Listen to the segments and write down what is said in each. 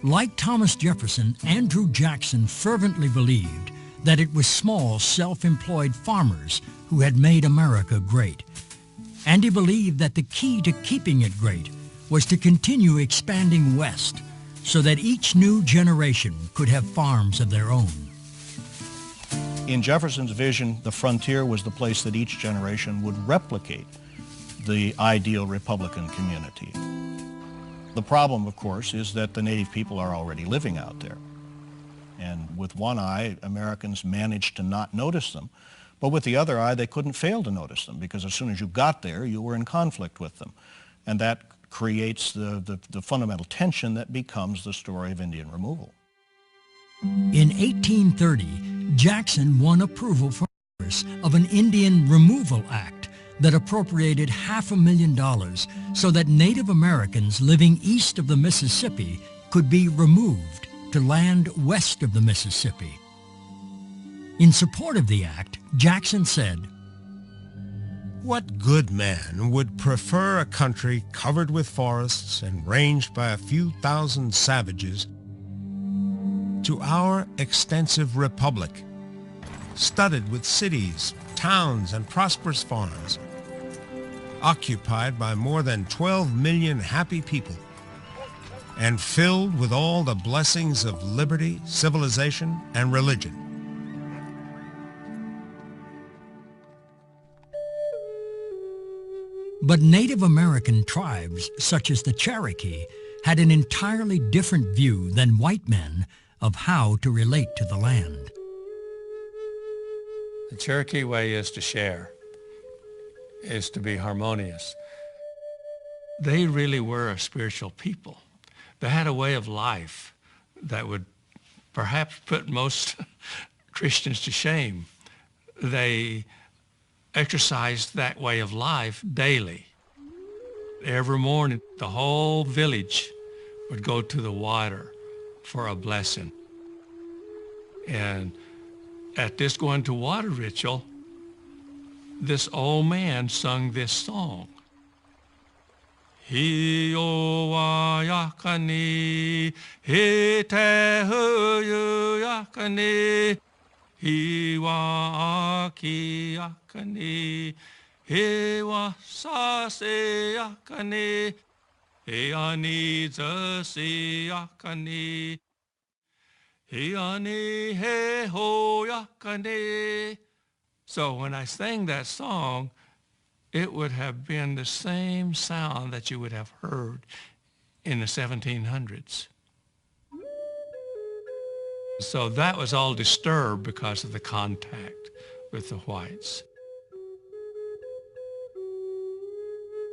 Like Thomas Jefferson, Andrew Jackson fervently believed that it was small, self-employed farmers who had made America great. And he believed that the key to keeping it great was to continue expanding west so that each new generation could have farms of their own. In Jefferson's vision, the frontier was the place that each generation would replicate the ideal Republican community. The problem, of course, is that the native people are already living out there. And with one eye, Americans managed to not notice them. But with the other eye, they couldn't fail to notice them, because as soon as you got there, you were in conflict with them. And that creates the fundamental tension that becomes the story of Indian removal. In 1830, Jackson won approval from Congress of an Indian Removal Act that appropriated $500,000 so that Native Americans living east of the Mississippi could be removed to land west of the Mississippi. In support of the act, Jackson said, "What good man would prefer a country covered with forests and ranged by a few thousand savages to our extensive republic, studded with cities, towns, and prosperous farms, occupied by more than 12 million happy people, and filled with all the blessings of liberty, civilization, and religion?" But Native American tribes, such as the Cherokee, had an entirely different view than white men of how to relate to the land. The Cherokee way is to share, is to be harmonious. They really were a spiritual people. They had a way of life that would perhaps put most Christians to shame. They exercised that way of life daily. Every morning, the whole village would go to the water for a blessing. And at this going to water ritual, this old man sung this song. Hi-o wa yakani, he te hu yakani, hi wa aki yakani, he wa sa se yakani, he ani za se yakani, he ani he ho yakani. So when I sang that song, it would have been the same sound that you would have heard in the 1700s. So that was all disturbed because of the contact with the whites.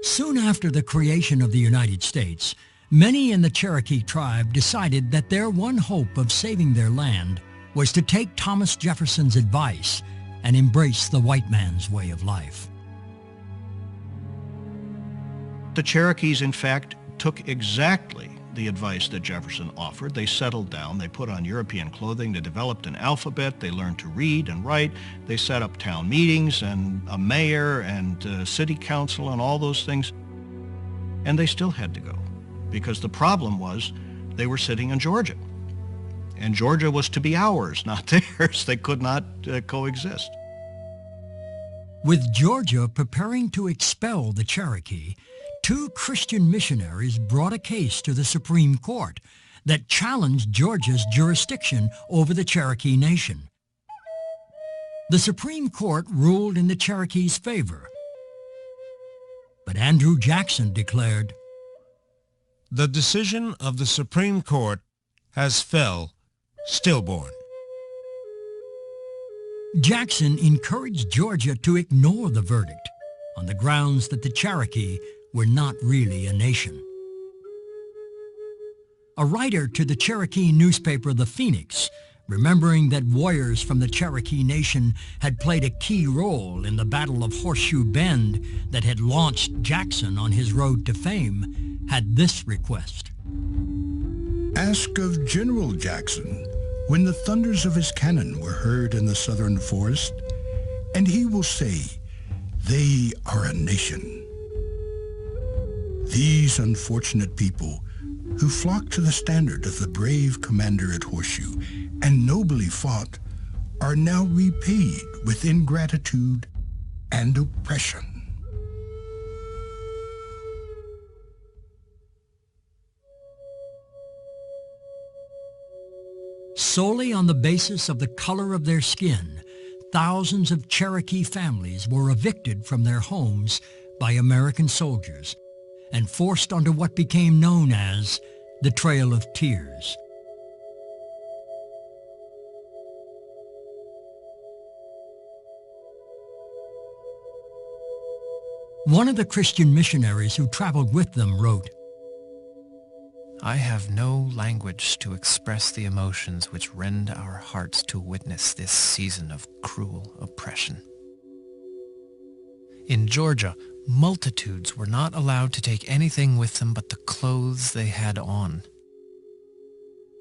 Soon after the creation of the United States, many in the Cherokee tribe decided that their one hope of saving their land was to take Thomas Jefferson's advice and embrace the white man's way of life. The Cherokees, in fact, took exactly the advice that Jefferson offered. They settled down, they put on European clothing, they developed an alphabet, they learned to read and write, they set up town meetings and a mayor and city council and all those things. And they still had to go, because the problem was they were sitting in Georgia. And Georgia was to be ours, not theirs. They could not coexist. With Georgia preparing to expel the Cherokee, two Christian missionaries brought a case to the Supreme Court that challenged Georgia's jurisdiction over the Cherokee Nation. The Supreme Court ruled in the Cherokees' favor, but Andrew Jackson declared, "The decision of the Supreme Court has fell stillborn." Jackson encouraged Georgia to ignore the verdict on the grounds that the Cherokee were not really a nation. A writer to the Cherokee newspaper The Phoenix, remembering that warriors from the Cherokee Nation had played a key role in the Battle of Horseshoe Bend that had launched Jackson on his road to fame, had this request. "Ask of General Jackson, when the thunders of his cannon were heard in the southern forest, and he will say, they are a nation. These unfortunate people who flocked to the standard of the brave commander at Horseshoe and nobly fought are now repaid with ingratitude and oppression. Solely on the basis of the color of their skin, thousands of Cherokee families were evicted from their homes by American soldiers and forced onto what became known as the Trail of Tears. One of the Christian missionaries who traveled with them wrote, I have no language to express the emotions which rend our hearts to witness this season of cruel oppression. In Georgia, multitudes were not allowed to take anything with them but the clothes they had on.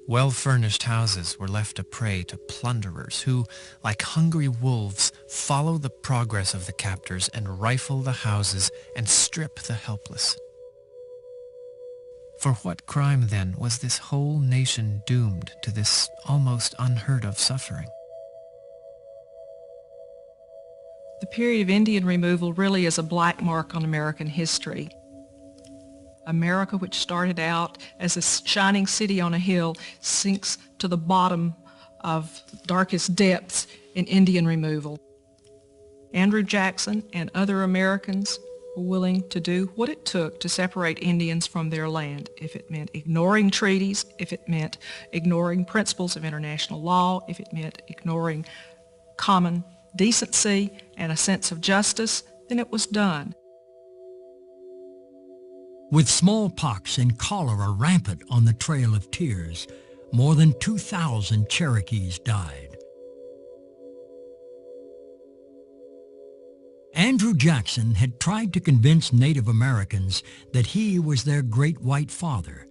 Well-furnished houses were left a prey to plunderers who, like hungry wolves, follow the progress of the captors and rifle the houses and strip the helpless. For what crime, then, was this whole nation doomed to this almost unheard-of suffering? The period of Indian removal really is a black mark on American history. America, which started out as a shining city on a hill, sinks to the bottom of darkest depths in Indian removal. Andrew Jackson and other Americans were willing to do what it took to separate Indians from their land, if it meant ignoring treaties, if it meant ignoring principles of international law, if it meant ignoring common decency and a sense of justice, then it was done. With smallpox and cholera rampant on the Trail of Tears, more than 2,000 Cherokees died. Andrew Jackson had tried to convince Native Americans that he was their great white father.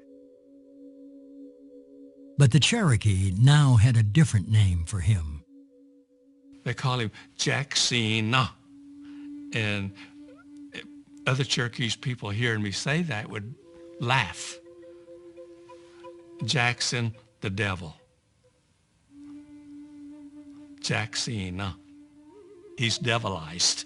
But the Cherokee now had a different name for him. They call him Jacksina. And other Cherokees people hearing me say that would laugh. Jackson the devil. Jacksina. He's devilized.